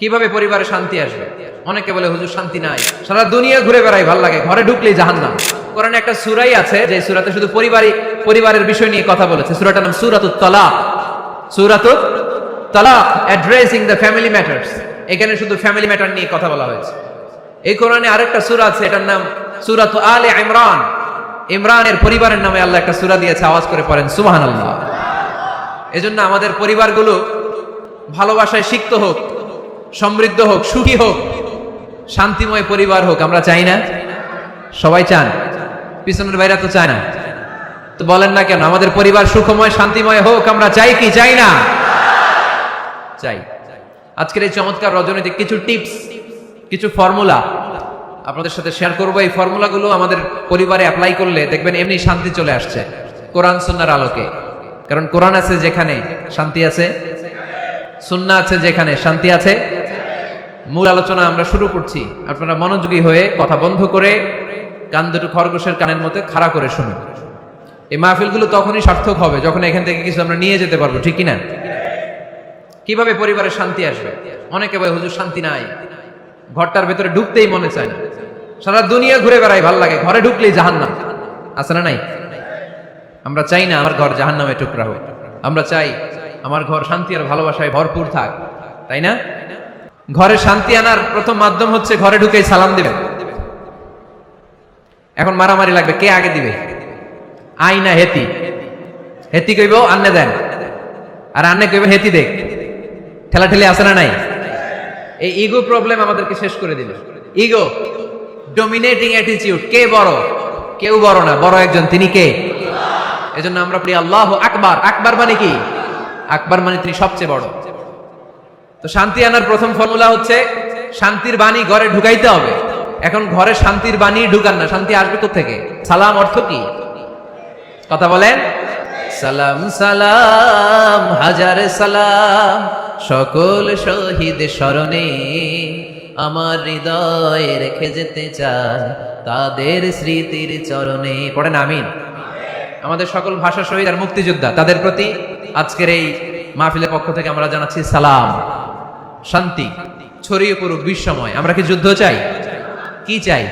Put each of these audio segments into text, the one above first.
কিভাবে পরিবারে শান্তি আসবে? অনেকে বলে হুজুর শান্তি নাই, সারা দুনিয়া ঘুরে বেড়াই, ভাল লাগে, ঘরে ঢুকলেই জাহান্নাম। কোরআনে একটা সূরাই আছে যে সূরাতে শুধু পরিবারের বিষয় নিয়ে কথা বলেছে। সূরাটার নাম সূরাতুত তালাক। সূরাতুত তালাক, অ্যাড্রেসিং দ্য ফ্যামিলি ম্যাটার্স। এখানে শুধু ফ্যামিলি ম্যাটার নিয়ে কথা বলা হয়েছে। এই কোরআনে আরেকটা সূরা আছে, এটার নাম সূরাতু আলে ইমরান। ইমরানের পরিবারের নামে আল্লাহ একটা সূরা দিয়েছে, আওয়াজ করে পড়েন সুবহানাল্লাহ। এজন্য আমাদের পরিবারগুলো ভালোবাসায় সিক্ত হোক, সমৃদ্ধ হোক, সুখী হোক, শান্তিময় পরিবার হোক। আমরা চাই না? সবাই চান? পিছনের বাইরে তো চায় না, তো বলেন না কেন? আমাদের পরিবার সুখময় শান্তিময় হোক, আমরা চাই কি চাই না? চাই। আজকের এই চমৎকার রজনীতে কিছু টিপস, কিছু ফর্মুলা আপনাদের সাথে শেয়ার করবো। এই ফর্মুলাগুলো আমাদের পরিবারে অ্যাপ্লাই করলে দেখবেন এমনি শান্তি চলে আসছে কোরআন সুন্নাহর আলোকে। কারণ কোরআন আছে যেখানে শান্তি আছে, সুন্নাহ আছে যেখানে শান্তি আছে। মূল আলোচনা আমরা শুরু করছি। আপনারা মনোযোগী হয়ে কথা বন্ধ করে কান দুটো খরগোশের কানের মধ্যে খাড়া করে শুনুন। এই মাহফিলগুলো তখনই সার্থক হবে যখন এখান থেকে কিছু আমরা নিয়ে যেতে পারবো, ঠিক কিনা? কিভাবে পরিবারে শান্তি আসবে? অনেকে বলে হুজুর শান্তি নাই, ঘরটার ভেতরে ঢুকতেই মনে চায় না, সারা দুনিয়া ঘুরে বেড়াই, ভাল লাগে, ঘরে ঢুকলেই জাহান্নাম। আছে না নাই? আমরা চাই না আমার ঘর জাহান্নামে টুকরা হোক। আমরা চাই আমার ঘর শান্তি আর ভালোবাসায় ভরপুর থাক, তাই না? ঘরে শান্তি আনার প্রথম মাধ্যম হচ্ছে ঘরে ঢুকেই সালাম দিবেন। এখন মারামারি লাগবে, কে আগে দিবে? আই না হেতি? হেতি কইব আন্নে দেন, আর আন্নে কইব হেতি দেখ। ঠেলাঠেলি আছে না নাই? এই ইগো প্রবলেম আমাদেরকে শেষ করে দিল। Ego, dominating attitude. কে বড়? কেউ বড় না, বড় একজন, তিনি কে? এজন্য আমরা বলি আল্লাহু আকবার। আকবার মানে কি? আকবার মানে তিনি সবচেয়ে বড়। তো শান্তি আনার প্রথম ফর্মুলা হচ্ছে শান্তির বাণী ঘরে ঢুকাইতে হবে। এখন ঘরে শান্তির বাণী ঢুকান না, শান্তি আসবে কোত্থেকে? সালাম অর্থ কি? কথা বলেন। সালাম সালাম হাজার সালাম সকল শহীদ স্মরণে, আমার হৃদয়ে রেখে যেতে চাই তাদের স্মৃতির চরণে। পড়েন আমিন। আমাদের সকল ভাষা শহীদ আর মুক্তিযোদ্ধা, তাদের প্রতি আজকের এই মাহফিলের পক্ষ থেকে আমরা জানাচ্ছি সালাম। শান্তি ছড়িয়ে পড়ুক বিশ্বময়। আমরা কি যুদ্ধ চাই? কি চাই?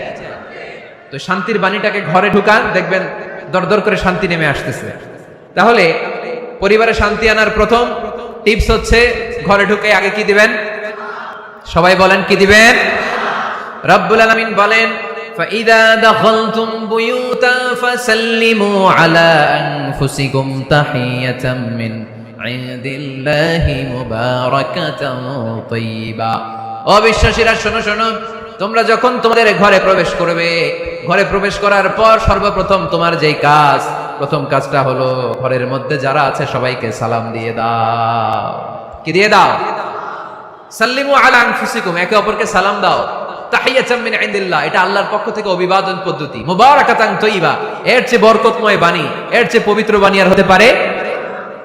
তো শান্তির বাণীটাকে ঘরে ঢুকান, দেখবেন দরদর করে শান্তি নেমে আসতেছে। তাহলে পরিবারে শান্তি আনার প্রথম টিপস হচ্ছে ঘরে ঢুকে আগে কি দিবেন? সবাই বলেন কি দিবেন? রব্বুল আলামিন বলেন فَإِذَا دَخَلْتُمْ بُيُوتًا فَسَلِّمُوا عَلَى أَنفُسِكُمْ تَحِيَّةً مِّنْ عِندِ اللَّهِ مُبَارَكَةً طَيِّبَةً। অবিশ্বাসীরা শোনো শোনো, তোমরা যখন তোমাদের ঘরে প্রবেশ করবে, ঘরে প্রবেশ করার পর সর্বপ্রথম তোমার যেই কাজ, প্রথম কাজটা হলো ঘরের মধ্যে যারা আছে সবাইকে সালাম দিয়ে দাও। কি দিয়ে দাও? সাল্লিমু আলা আনফুসিকুম, একে অপরকে সালাম দাও। তাহিয়াতাম মিন ইনদিল্লাহ, এটা আল্লাহর পক্ষ থেকে অভিবাদন পদ্ধতি। মুবারাকাতান তাইয়্যিবা, এর চেয়ে বরকতময় বাণী, এর চেয়ে পবিত্র বাণী আর হতে পারে?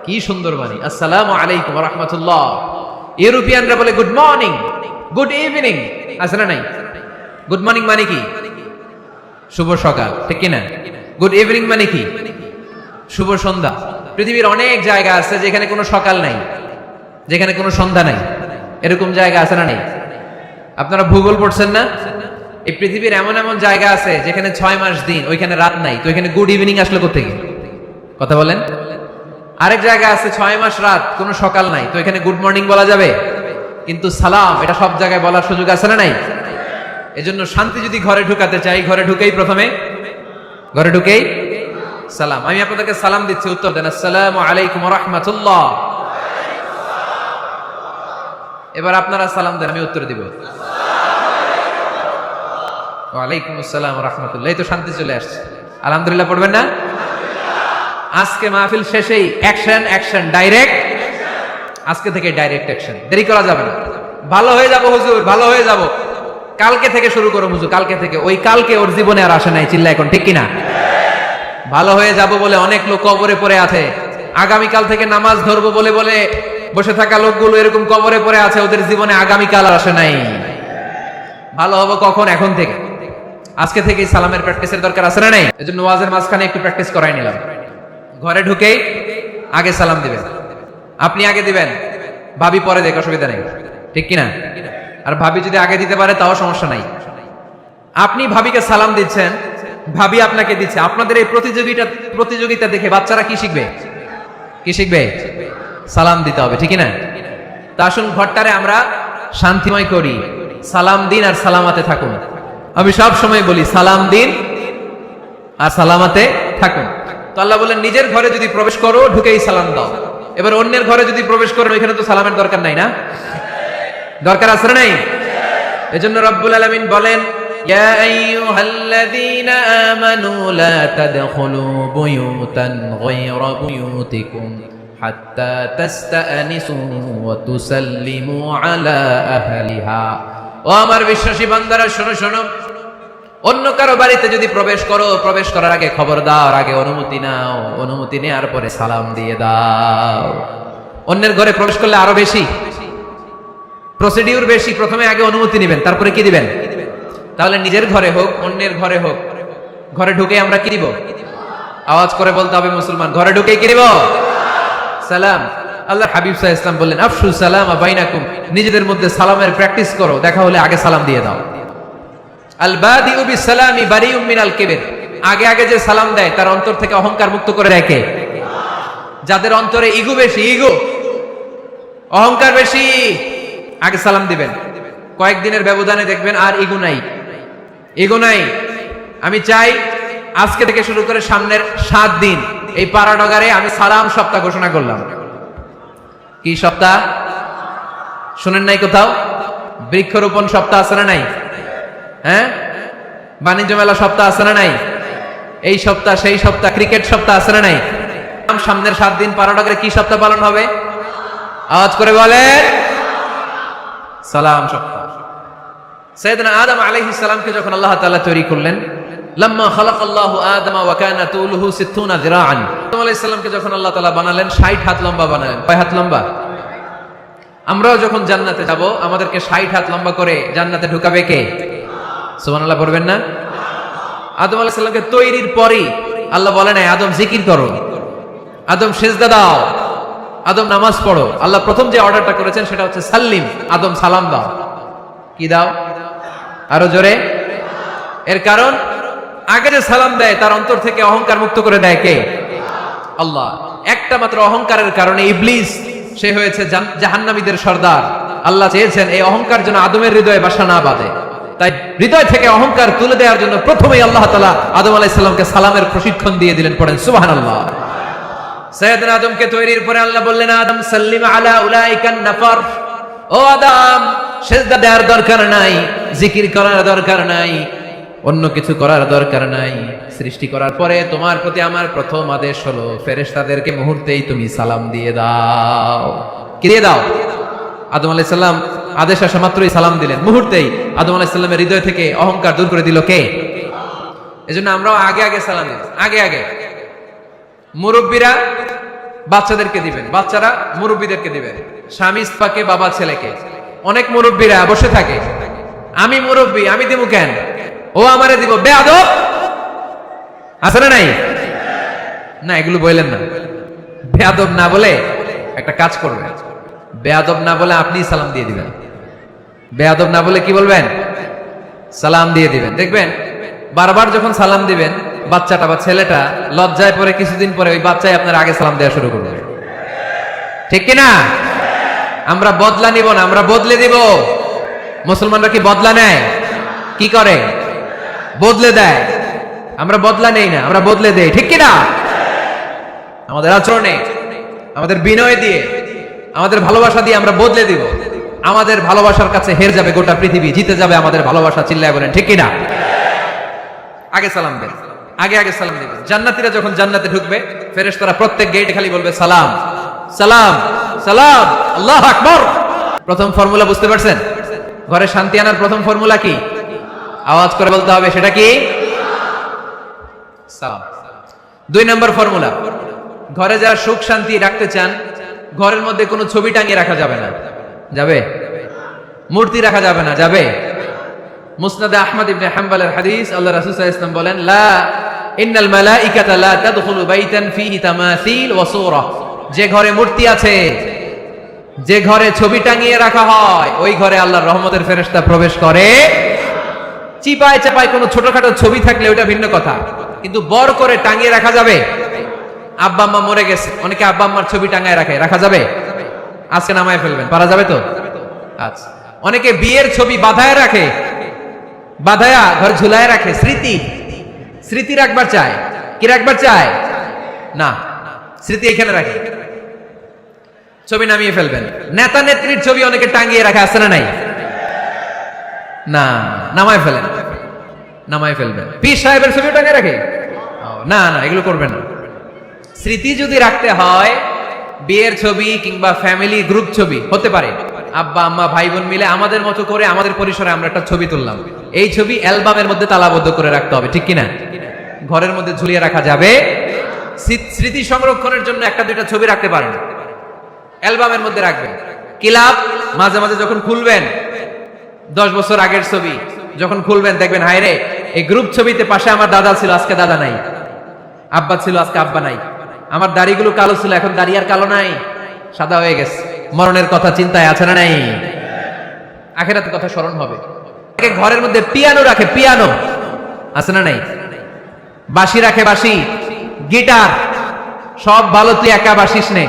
কি সুন্দর বাণী! আসসালামু আলাইকুম ওয়া রাহমাতুল্লাহ। ইউরোপিয়ানরা বলে গুড মর্নিং, গুড ইভিনিং, আছে না নাই? গুড মর্নিং মানে কি? শুভ সকাল, ঠিক কি না? গুড ইভিনিং মানে কি? শুভ সন্ধ্যা। পৃথিবীর অনেক জায়গা আছে যেখানে কোনো সকাল নাই, যেখানে কোনো সন্ধ্যা নাই। এরকম জায়গা আছে না নাই? আপনারা ভূগোল পড়ছেন না? এই পৃথিবীর এমন এমন জায়গা আছে যেখানে 6 মাস দিন, ওইখানে রাত নাই, তো এখানে গুড ইভিনিং আসলো কোথেকে? কথা বলেন। আরেক জায়গা আছে 6 মাস রাত, কোনো সকাল নাই, তো এখানে গুড মর্নিং বলা যাবে? কিন্তু সালাম এটা সব জায়গায় বলার সুযোগ আছে না নাই? এজন্য শান্তি যদি ঘরে ঢুকাতে চাই, ঘরে ঢুকেই প্রথমে, ঘরে ঢুকেই সালাম। আমি আপনাদেরকে সালাম দিচ্ছি, উত্তর দেন। আসসালামু আলাইকুম ওয়া রাহমাতুল্লাহ। এবার আপনারা সালাম দেন, আমি উত্তর দিব। ওয়ালাইকুম আসসালাম ওয়া রাহমাতুল্লাহ। এই তো শান্তি চলে আসছে। আলহামদুলিল্লাহ পড়বেন না? আজকে মাহফিল শেষেই অ্যাকশন, অ্যাকশন, ডাইরেক্ট। আজকে থেকে ডাইরেক্ট অ্যাকশন, দেরি করা যাবে না। ভালো হয়ে যাব হুজুর, ভালো হয়ে যাব, কালকে থেকে শুরু করো হুজুর, কালকে থেকে। ওই কালকে ওর জীবনে আর আসে নাই, চিল্লা এখন, ঠিক কিনা? ভালো হয়ে যাব বলে অনেক লোক কবরে পড়ে আছে। আগামীকাল থেকে নামাজ ধরবো বলে বলে বসে থাকা লোকগুলো এরকম কবরে পড়ে আছে, ওদের জীবনে আগামীকাল আর আসে নাই। ভালো হবো কখন? এখন থেকে। আজকে থেকেই সালামের প্র্যাকটিসের দরকার আছে না নাই? এজন্য ওয়াজের মাঝখানে একটু প্র্যাকটিস করাই নিলাম। ঘরে ঢুকেই আগে সালাম দিবেন। আপনি আগে দিবেন, ভাবি পরে দেখ, অসুবিধা নেই, ঠিক কিনা? আর ভাবি যদি আগে দিতে পারে তাও সমস্যা নাই। আপনি ভাবিকে সালাম দিচ্ছেন, ভাবি আপনাকে দিচ্ছে, আপনাদের এই প্রতিযোগিতা দেখে বাচ্চারা কি শিখবে? কি শিখবে? সালাম দিতে হবে, ঠিক না? তা আসুন ঘরটারে আমরা শান্তিময় করি, সালাম দিন আর সালামাতে থাকুন। আমি সব সময় বলি সালাম দিন আর সালামাতে থাকুন। তো আল্লাহ বলেন নিজের ঘরে যদি প্রবেশ করো ঢুকেই সালাম দাও। এবার অন্যের ঘরে যদি প্রবেশ করো এখানে তো সালামের দরকার নাই, না? দরকার আছে না নাই? এজন্য রব্বুল আলামিন বলেন ইয়া আইয়ুহাল্লাযীনা আমানু লা তাদখুলু বুয়ুতান গায়রা বুয়ুতিকুম হাত্তা তাস্তানিসু ওয়া তুসাল্লিমু আলা আহলিহা। ও আমার বিশ্বাসী বান্দারা শোনো শোনো, অন্য কারো বাড়িতে যদি প্রবেশ করো, প্রবেশ করার আগে খবর দাও, আগে অনুমতি নাও, অনুমতি নেওয়ার পরে সালাম দিয়ে দাও। অন্যের ঘরে প্রবেশ করলে আরো বেশি প্রসিডিউর বেশি, প্রথমে আগে অনুমতি নেবেন তারপরে কি দিবেন। তাহলে নিজের ঘরে হোক অন্যের ঘরে হোক, ঘরে ঢুকে আমরা কি দিব? আওয়াজ করে বলতে হবে মুসলমান, ঘরে ঢুকে কি দিব? সালাম। আল্লাহ হাবিব সাল্লাল্লাহু আলাইহি ওয়াসাল্লাম বললেন আফশু সালামা বাইনাকুম, নিজেদের মধ্যে সালামের প্র্যাকটিস করো, দেখা হলে আগে সালাম দিয়ে দাও। আল বাদিউ বিসসালামি বারিউম মিনাল কিবর, আগে আগে যে সালাম দেয় তার অন্তর থেকে অহংকার মুক্ত করে রাখে। যাদের অন্তরে ইগো বেশি, ইগো অহংকার বেশি, আগে সালাম দিবেন। কয়েকদিনের ব্যবধানে দেখবেন আর ইগো নাই, ইগো নাই। আমি চাই আজকে থেকে শুরু করে সামনের 7 দিন এই পাড়াডগারে আমি সালাম সপ্তাহ ঘোষণা করলাম। কি সপ্তাহ? শুনেন নাই কোথাও? বৃক্ষরোপণ সপ্তাহ আছে না নাই? হ্যাঁ, বাণিজ্য মেলা সপ্তাহ আছে না নাই? এই সপ্তাহ সেই সপ্তাহ, ক্রিকেট সপ্তাহ আছে না নাই? সামনের 7 দিন পাড়াডগারে কি সপ্তাহ পালন হবে? আওয়াজ করে বলেন, সালাম সপ্তাহ। সাইয়েদনা আদম আলাইহিস সালামকে যখন আল্লাহ তাআলা তৈরি করলেন, লাম্মা খালাকাল্লাহু আদামা ওয়া কানা তুলুহু 60 যিরাআন, আদম আলাইহিস সালামকে যখন আল্লাহ তাআলা বানালেন 60 হাত লম্বা বানালেন। কয় হাত লম্বা? আমরাও যখন জান্নাতে যাব আমাদেরকে 60 হাত লম্বা করে জান্নাতে ঢুকাবে কে? সুবহানাল্লাহ পড়বেন না? আদম আলাইহিস সালামকে তৈরির পরেই আল্লাহ বলেন আদম জিকির করো, আদম সিজদা দাও, আদম নামাজ পড়ো। আল্লাহ প্রথম যে অর্ডারটা করেছেন সেটা হচ্ছে সাল্লিম, আদম সালাম দাও। কি দাও? আরো জোরে। এর কারণ আগে যে সালাম দেয় তার অন্তর থেকে অহংকার মুক্ত করে দেয় কে? আল্লাহ। একটা মাত্র অহংকারের কারণে ইবলিস সে হয়েছে জাহান্নামীদের সর্দার। আল্লাহ চেয়েছেন এই অহংকার যেন আদমের হৃদয়ে বাসা না বাঁধে, তাই হৃদয় থেকে অহংকার তুলে দেওয়ার জন্য প্রথমেই আল্লাহ তাআলা আদম আলাইহিস সালামকে সালামের প্রশিক্ষণ দিয়ে দিলেন। পড়েন সুবহানাল্লাহ। সাইয়েদনা আদমকে তৈরির পরে আল্লাহ বললেন আদম সাল্লিম আলা উলাইকান নাফর, ও আদম সিজদা দেওয়ার দরকার নাই, জিকির করার দরকার নাই, অন্য কিছু করার দরকার নাই। সৃষ্টি করার পরে তোমার প্রতি আমার প্রথম আদেশ হলো ফেরেশতাদেরকে মুহূর্তেই তুমি সালাম দিয়ে দাও। কি দিয়ে দাও? আদম আলাইহিস সালাম আদেশ আসা মাত্রই সালাম দিলেন, মুহূর্তেই আদম আলাইহিস সালামের হৃদয় থেকে অহংকার দূর করে দিল কে? এজন্য আমরাও আগে আগে সালাম দিই, আগে আগে। মুরব্বীরা বাচ্চাদেরকে দিবেন, বাচ্চারা মুরব্বীদেরকে দিবেন, স্বামী স্ত্রীকে, বাবা ছেলেকে। অনেক মুরব্বীরা বসে থাকে, আমি মুরব্বী আমি দিব কেন, ও আমারে দিব, বেয়াদব আছে না নাই? না, এগুলো বললেন না। বেয়াদব না বলে একটা কাজ করবেন, বেয়াদব না বলে আপনি সালাম দিয়ে দিবেন। বেয়াদব না বলে কি বলবেন? সালাম দিয়ে দিবেন। দেখবেন বারবার যখন সালাম দিবেন বাচ্চাটা বা ছেলেটা লজ্জায় পরে কিছুদিন পরে ওই বাচ্চাই আপনার আগে সালাম দেওয়া শুরু করবে, ঠিক কিনা? আমরা বদলা নিব না, আমরা বদলে দিব। মুসলমানরা কি বদলা নেয়? কি করে? বদলে দেয়। আমরা বদলা নেই না, আমরা বদলে দেই, ঠিক কিনা? আমাদের আচরণে, আমাদের বিনয় দিয়ে, আমাদের ভালোবাসা দিয়ে আমরা বদলে দিব। আমাদের ভালোবাসার কাছে হেরে যাবে গোটা পৃথিবী, জিতে যাবে আমাদের ভালোবাসা। চিল্লায় বলেন ঠিক কিনা? আগে সালাম দেন, আগে আগে সালাম দেবেন। জান্নাতীরা যখন জান্নাতে ঢুকবে ফেরেশতারা প্রত্যেক গেটে খালি বলবে সালাম সালাম সালাম, আল্লাহু আকবার। প্রথম ফর্মুলা বুঝতে পারছেন? ঘরে শান্তি আনার প্রথম ফর্মুলা কি? আওয়াজ করে বলতে হবে, সেটা কি? সালাম। 2 নম্বর ফর্মুলা, ঘরে যারা সুখ শান্তি রাখতে চান ঘরের মধ্যে কোনো ছবি টাঙিয়ে রাখা যাবে না। যাবে? মূর্তি রাখা যাবে না। যাবে? মুসনাদে আহমদ ইবনে হাম্বলের হাদিস, আল্লাহ রাসূল সাল্লাল্লাহু আলাইহি ওয়াসাল্লাম বলেন লা ইন্নাল মালাইকাতা লা তাদখুলু বাইতান ফীহি তামাসিল ওয়া সূরা, যে ঘরে মূর্তি আছে, যে ঘরে ছবি টাঙিয়ে রাখা হয় ওই ঘরে আল্লাহর রহমতের ফেরেশতা প্রবেশ করে। চিপায় চাপায় কোনো ছোটখাটো ছবি থাকলে ওটা ভিন্ন কথা, কিন্তু বড় করে টাঙিয়ে রাখা যাবে? আব্বা আম্মা মরে গেছে, অনেকে আব্বা আম্মার ছবি টাঙায় রাখে, রাখা যাবে? আজকে নামায় ফেলবেন, পারা যাবে তো? আচ্ছা। অনেকে বিয়ের ছবি বাঁধায় রাখে, বাঁধায়া ঘর ঝুলায় রাখে, স্মৃতি স্মৃতি রাখবার চায়। কি রাখবার চায়? না, স্মৃতি এখানে রাখে, ছবি নামিয়ে ফেলবেন। নেতা নেত্রীর ছবি অনেকে টাঙিয়ে রাখে, আছে না নাই? না, নামায় ফেলেন, নামায় ফেলবেন। পীর সাহেবের ছবিও টাঙিয়ে রাখে? না না, এগুলো করবেন না। স্মৃতি যদি রাখতে হয়, বিয়ের ছবি কিংবা ফ্যামিলি গ্রুপ ছবি হতে পারে, আব্বা আম্মা ভাই বোন মিলে আমাদের মতো করে আমাদের পরিসরে আমরা একটা ছবি তুললাম, এই ছবি অ্যালবামের মধ্যে তালাবদ্ধ করে রাখতে হবে, ঠিক কিনা? ঘরের মধ্যে ঝুলিয়ে রাখা যাবে? স্মৃতি সংরক্ষণের জন্য একটা দুইটা ছবি রাখতে পারেন, অ্যালবামের মধ্যে রাখবেন। ক্লাব মাঝে মাঝে যখন খুলবেন, 10 বছর আগের ছবি যখন খুলবেন দেখবেন, হায় রে, এই গ্রুপ ছবিতে পাশে আমার দাদা ছিল, আজকে দাদা নাই, আব্বা ছিল, আজকে আব্বা নাই, আমার দাড়িগুলো কালো ছিল, এখন দাড়ি আর কালো নাই, সাদা হয়ে গেছে। মরণের কথা চিন্তায় আছে না নাই? আখিরাতের কথা স্মরণ হবে। ঘরের মধ্যে পিয়ানো রাখে, পিয়ানো আছে না নাই? বাঁশি রাখে, বাঁশি, গিটার, সব ভালো, তুই একা বাসিস নে,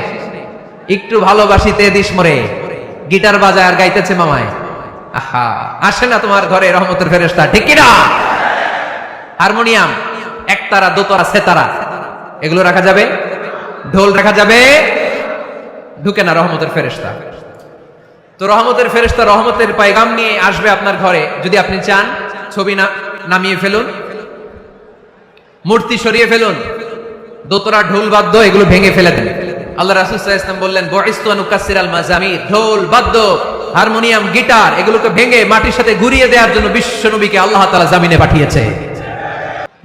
একটু ভালোবাসিতে দিস মরে, গিটার বাজায় আর গাইতেছে মামায়। আহা, আসে না তোমার ঘরে রহমতের ফেরেশতা, ঠিক কিনা? হারমোনিয়াম, একতারা, দোতারা, সেতারা, এগুলো রাখা যাবে? ঢোল রাখা যাবে? ঢুকে না রহমতের ফেরেশতা। তো রহমতের ফেরেশতা রহমতের পায়গাম নিয়ে আসবে আপনার ঘরে। যদি আপনি চান, ছবি নামিয়ে ফেলুন, মূর্তি সরিয়ে ফেলুন, দোতরা, ঢোল বাদ্য এগুলো ভেঙে ফেলে দেন। আল্লাহ রাসূল সাল্লাল্লাহু আলাইহি ওয়াসাল্লাম বললেন, বুইসতু আন উকাসসিরাল মাযামির, ঢোল বাদ্য, হারমোনিয়াম, গিটার এগুলোকে ভেঙে মাটির সাথে গুঁড়িয়ে দেওয়ার জন্য বিশ্ব নবীকে আল্লাহ তাআলা জামিনে পাঠিয়েছে।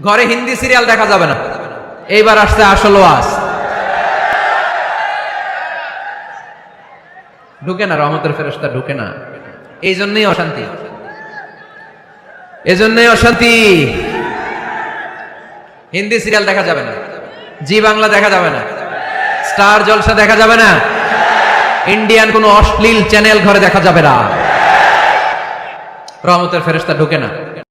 ঘরে হিন্দি সিরিয়াল দেখা যাবে না। এইবার আসছে আসল ওয়াজ। ঢুকে না রহমতের ফেরেশতা, ঢুকে না। এই জন্যই অশান্তি, এজন্যই অশান্তি। হিন্দি সিরিয়াল দেখা যাবে না, জি বাংলা দেখা যাবে না, স্টার জলসা দেখা যাবে না, ইন্ডিয়ান কোন অশ্লীল চ্যানেল ঘরে দেখা যাবে না। রহমতের ফেরেশতা ঢুকে না।